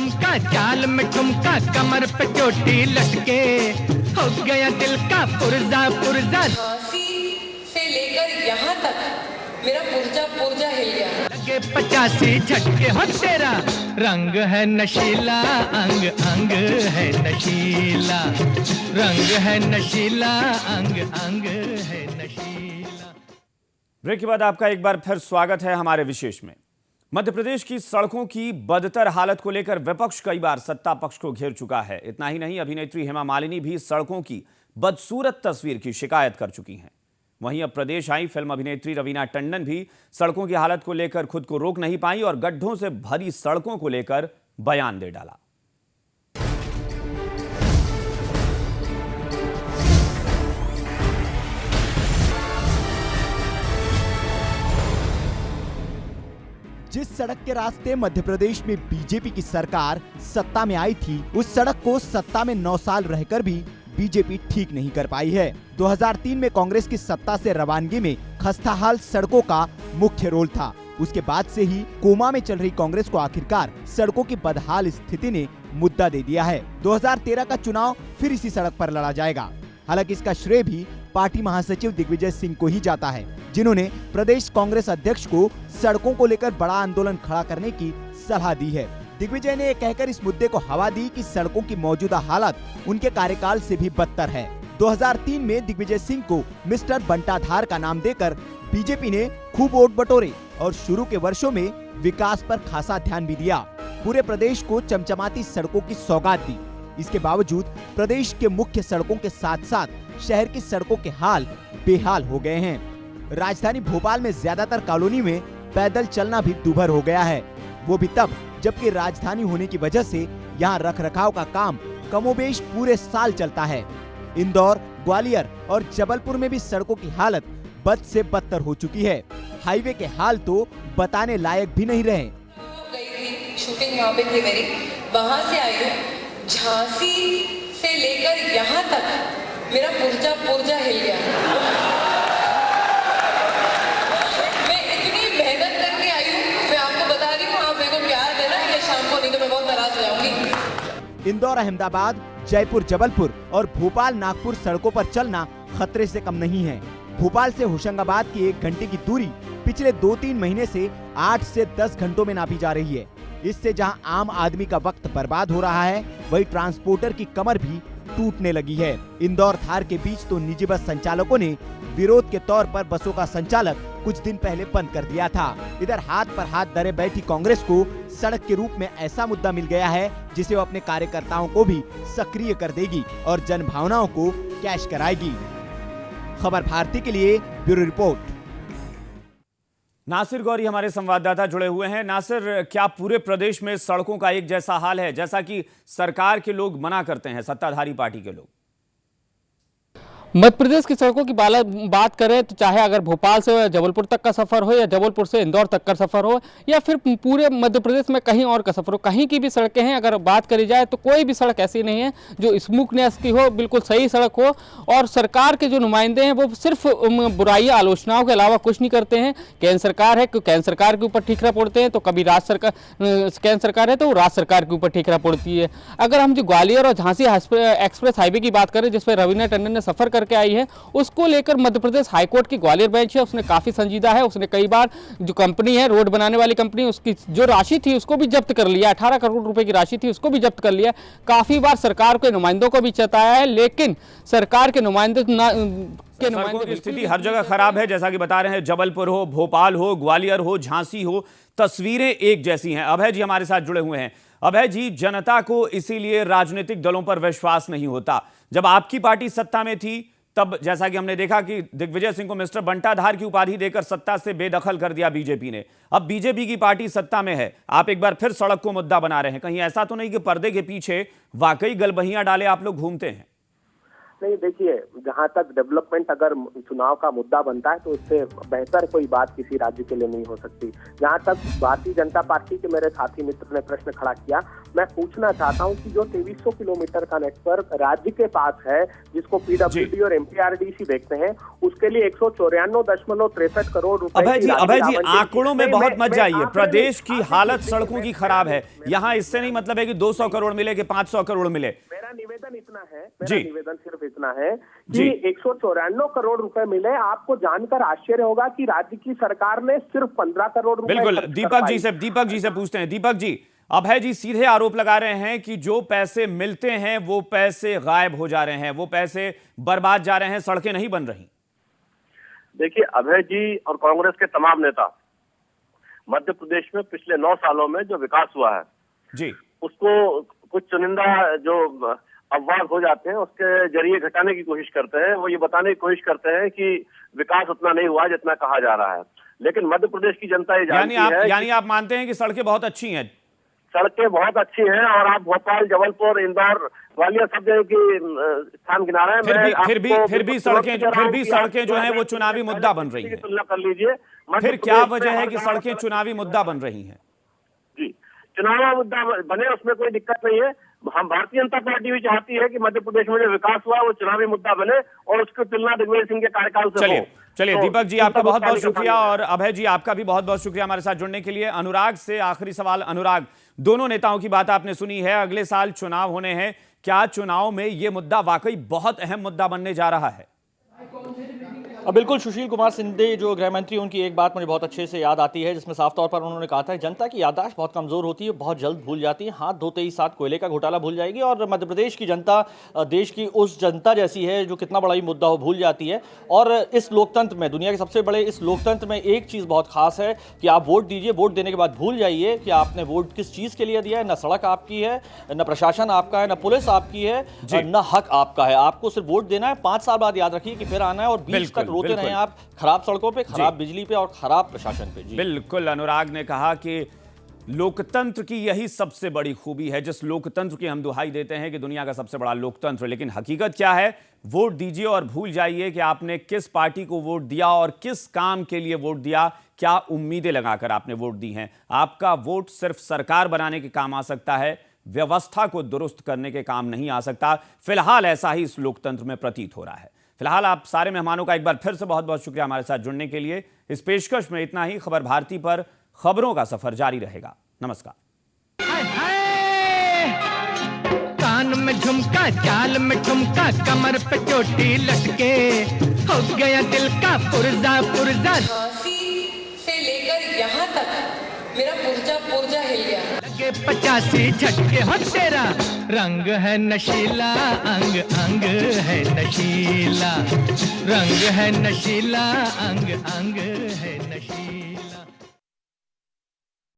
झुमका, चाल में ठुमका, कमर पे चोटी लटके, हो गया दिल का पुर्जा पुर्जा। झांसी से लेकर यहाँ तक मेरा पुर्जा पुर्जा हिल गया। लगे 85 झटके हो तेरा, रंग है नशीला, अंग अंग है नशीला, रंग है नशीला, अंग अंग है नशीला। ब्रेक के बाद आपका एक बार फिर स्वागत है हमारे विशेष में। मध्य प्रदेश की सड़कों की बदतर हालत को लेकर विपक्ष कई बार सत्ता पक्ष को घेर चुका है। इतना ही नहीं, अभिनेत्री हेमा मालिनी भी सड़कों की बदसूरत तस्वीर की शिकायत कर चुकी हैं। वहीं अब प्रदेश आई फिल्म अभिनेत्री रवीना टंडन भी सड़कों की हालत को लेकर खुद को रोक नहीं पाई और गड्ढों से भरी सड़कों को लेकर बयान दे डाला। जिस सड़क के रास्ते मध्य प्रदेश में बीजेपी की सरकार सत्ता में आई थी, उस सड़क को सत्ता में 9 साल रहकर भी बीजेपी ठीक नहीं कर पाई है। 2003 में कांग्रेस की सत्ता से रवानगी में खस्ताहाल सड़कों का मुख्य रोल था। उसके बाद से ही कोमा में चल रही कांग्रेस को आखिरकार सड़कों की बदहाल स्थिति ने मुद्दा दे दिया है। 2013 का चुनाव फिर इसी सड़क पर लड़ा जाएगा। हालांकि इसका श्रेय भी पार्टी महासचिव दिग्विजय सिंह को ही जाता है, जिन्होंने प्रदेश कांग्रेस अध्यक्ष को सड़कों को लेकर बड़ा आंदोलन खड़ा करने की सलाह दी है। दिग्विजय ने कहकर इस मुद्दे को हवा दी कि सड़कों की मौजूदा हालत उनके कार्यकाल से भी बदतर है। 2003 में दिग्विजय सिंह को मिस्टर बंटाधार का नाम देकर बीजेपी ने खूब वोट बटोरे और शुरू के वर्षों में विकास पर खासा ध्यान भी दिया। पूरे प्रदेश को चमचमाती सड़कों की सौगात दी। इसके बावजूद प्रदेश के मुख्य सड़कों के साथ साथ शहर की सड़कों के हाल बेहाल हो गए हैं। राजधानी भोपाल में ज्यादातर कॉलोनी में पैदल चलना भी दूभर हो गया है, वो भी तब जबकि राजधानी होने की वजह से यहाँ रखरखाव का काम कमोबेश पूरे साल चलता है। इंदौर, ग्वालियर और जबलपुर में भी सड़कों की हालत बद से बदतर हो चुकी है। हाईवे के हाल तो बताने लायक भी नहीं रहे। शूटिंग वहाँ पे थी मेरी, वहाँ से आई हूँ। झांसी से लेकर यहाँ तक मेरा पुर्जा पुर्जा हिल गया। मैं इतनी मेहनत करके आई हूँ, मैं आपको बता रही हूँ, आप मेरे को प्यार देना या शाम को, नहीं तो मैं बहुत नाराज हो जाऊंगी। इंदौर, अहमदाबाद, जयपुर, जबलपुर और भोपाल, नागपुर सड़कों पर चलना खतरे से कम नहीं है। भोपाल से होशंगाबाद की 1 घंटे की दूरी पिछले 2-3 महीने से 8 से 10 घंटों में नापी जा रही है। इससे जहां आम आदमी का वक्त बर्बाद हो रहा है, वहीं ट्रांसपोर्टर की कमर भी टूटने लगी है। इंदौर धार के बीच तो निजी बस संचालकों ने विरोध के तौर पर बसों का संचालक कुछ दिन पहले बंद कर दिया था। इधर हाथ पर हाथ धरे बैठी कांग्रेस को सड़क के रूप में ऐसा मुद्दा मिल गया है जिसे वो अपने कार्यकर्ताओं को भी सक्रिय कर देगी और जनभावनाओं को कैश कराएगी। खबर भारती के लिए ब्यूरो रिपोर्ट। नासिर गौरी हमारे संवाददाता जुड़े हुए हैं। नासिर, क्या पूरे प्रदेश में सड़कों का एक जैसा हाल है जैसा कि सरकार के लोग मना करते हैं, सत्ताधारी पार्टी के लोग? मध्य प्रदेश की सड़कों की बात करें तो चाहे अगर भोपाल से जबलपुर तक का सफर हो या जबलपुर से इंदौर तक का सफर हो या फिर पूरे मध्य प्रदेश में कहीं और का सफर हो, कहीं की भी सड़कें हैं अगर बात करी जाए तो कोई भी सड़क ऐसी नहीं है जो स्मूथनेस की हो, बिल्कुल सही सड़क हो। और सरकार के जो नुमाइंदे हैं वो सिर्फ बुराइयां आलोचनाओं के अलावा कुछ नहीं करते हैं। केंद्र सरकार है, केंद्र सरकार के ऊपर ठीकरा पोड़ते हैं, तो कभी राज्य सरकार, केंद्र सरकार है तो राज्य सरकार के ऊपर ठीकरा पोड़ती है। अगर हम जो ग्वालियर और झांसी एक्सप्रेस हाईवे की बात करें जिसपे रवीना टंडन ने सफर करके आई है, उसको लेकर मध्य प्रदेश हाईकोर्ट की ग्वालियर बेंच है, उसने काफी संजीदा है। उसने कई बार जो कंपनी है, रोड बनाने वाली कंपनी, उसकी जो राशि थी उसको भी जब्त कर लिया। 18 करोड़ रुपए की राशि थी उसको भी जब्त कर लिया। काफी बार सरकार के नुमाइंदों को भी चेताया है, लेकिन सरकार के नुमाइंदे सड़कों की स्थिति हर जगह खराब है, जैसा कि बता रहे हैं। जबलपुर हो, भोपाल हो, ग्वालियर हो, झांसी हो, तस्वीरें एक जैसी हैं। अभय जी हमारे साथ जुड़े हुए हैं। अभय जी, जनता को इसीलिए राजनीतिक दलों पर विश्वास नहीं होता। जब आपकी पार्टी सत्ता में थी तब जैसा कि हमने देखा कि दिग्विजय सिंह को मिस्टर बंटाधार की उपाधि देकर सत्ता से बेदखल कर दिया बीजेपी ने। अब बीजेपी की पार्टी सत्ता में है, आप एक बार फिर सड़क को मुद्दा बना रहे हैं। कहीं ऐसा तो नहीं कि पर्दे के पीछे वाकई गलबहियां डाले आप लोग घूमते हैं? नहीं, देखिए, जहां तक डेवलपमेंट अगर चुनाव का मुद्दा बनता है तो उससे बेहतर कोई बात किसी राज्य के लिए नहीं हो सकती। जहां तक भारतीय जनता पार्टी के मेरे साथी मित्र ने प्रश्न खड़ा किया, मैं पूछना चाहता हूं कि जो 2300 किलोमीटर का नेटवर्क राज्य के पास है, जिसको पीडब्ल्यूडी और एमपीआरडीसी देखते हैं, उसके लिए 194.63 करोड़ रुपए। अभय जी आंकड़ों में बहुत मत जाइए। प्रदेश की हालत सड़कों की खराब है, यहाँ इससे नहीं मतलब है कि 200 करोड़ मिले कि 500 करोड़ मिले। मेरा निवेदन इतना है, निवेदन सिर्फ इतना है कि 194 करोड़ रुपए मिले। आपको जानकर आश्चर्य होगा कि राज्य की सरकार ने सिर्फ 15 करोड़ रुपए। बिल्कुल, दीपक जी से पूछते हैं। दीपक जी, अभय जी सीधे आरोप लगा रहे हैं कि जो पैसे मिलते हैं वो पैसे गायब हो जा रहे हैं, वो पैसे बर्बाद जा रहे हैं, सड़कें नहीं बन रही। देखिए, अभय जी और कांग्रेस के तमाम नेता मध्य प्रदेश में पिछले 9 सालों में जो विकास हुआ है जी, उसको कुछ चुनिंदा जो अपवाद हो जाते हैं उसके जरिए घटाने की कोशिश करते हैं। वो ये बताने की कोशिश करते हैं कि विकास उतना नहीं हुआ जितना कहा जा रहा है, लेकिन मध्य प्रदेश की जनता ये जानती है। यानी आप मानते हैं कि सड़कें बहुत अच्छी हैं? सड़कें बहुत अच्छी हैं, और आप भोपाल, जबलपुर, इंदौर, ग्वालियर सब जगह की स्थान किनारा है। फिर भी सड़कें जो हैं वो चुनावी मुद्दा बन रही हैं। तुलना कर लीजिए। फिर क्या वजह है कि सड़कें चुनावी मुद्दा बन रही हैं? जी, चुनावी मुद्दा बने उसमें कोई दिक्कत नहीं है। हम भारतीय जनता पार्टी भी चाहती है कि मध्य प्रदेश में जो विकास हुआ वो चुनावी मुद्दा बने और उसकी तुलना दिग्विजय सिंह के कार्यकाल से हो। चलिए दीपक जी आपका बहुत बहुत शुक्रिया, और अभय जी आपका भी बहुत बहुत शुक्रिया हमारे साथ जुड़ने के लिए। अनुराग से आखिरी सवाल। अनुराग, दोनों नेताओं की बात आपने सुनी है, अगले साल चुनाव होने हैं, क्या चुनाव में यह मुद्दा वाकई बहुत अहम मुद्दा बनने जा रहा है? बिल्कुल, सुशील कुमार शिंदे जो गृह मंत्री, उनकी एक बात मुझे बहुत अच्छे से याद आती है, जिसमें साफ तौर पर उन्होंने कहा था जनता की याददाश्त बहुत कमज़ोर होती है, बहुत जल्द भूल जाती है, हाथ धोते ही साथ कोयले का घोटाला भूल जाएगी। और मध्य प्रदेश की जनता देश की उस जनता जैसी है जो कितना बड़ा ही मुद्दा हो भूल जाती है। और इस लोकतंत्र में, दुनिया के सबसे बड़े इस लोकतंत्र में एक चीज़ बहुत खास है कि आप वोट दीजिए, वोट देने के बाद भूल जाइए कि आपने वोट किस चीज़ के लिए दिया है। न सड़क आपकी है, न प्रशासन आपका है, न पुलिस आपकी है, न हक आपका है। आपको सिर्फ वोट देना है, 5 साल बाद याद रखिए कि फिर आना है, और 20 तक रोते रहे आप खराब सड़कों पे, खराब बिजली पे और खराब प्रशासन पे। जी बिल्कुल, अनुराग ने कहा कि लोकतंत्र की यही सबसे बड़ी खूबी है, जिस लोकतंत्र की हम दुहाई देते हैं कि दुनिया का सबसे बड़ा लोकतंत्र, लेकिन हकीकत क्या है? वोट दीजिए और भूल जाइए कि आपने किस पार्टी को वोट दिया और किस काम के लिए वोट दिया, क्या उम्मीदें लगाकर आपने वोट दी हैं। आपका वोट सिर्फ सरकार बनाने के काम आ सकता है, व्यवस्था को दुरुस्त करने के काम नहीं आ सकता। फिलहाल ऐसा ही इस लोकतंत्र में प्रतीत हो रहा है। फिलहाल आप सारे मेहमानों का एक बार फिर से बहुत बहुत शुक्रिया हमारे साथ जुड़ने के लिए। इस पेशकश में इतना ही। खबर भारती पर खबरों का सफर जारी रहेगा। नमस्कार। कान में झुमका, चाल में ठुमका, कमर पे चोटी लटके, हो गया दिल का पुर्जा पुर्जा। झांसी से लेकर यहाँ तक मेरा पुर्जा हिल गया। लगे 85 झटके हो तेरा, रंग है नशीला, अंग अंग है नशीला, रंग है नशीला, अंग अंग है नशीला।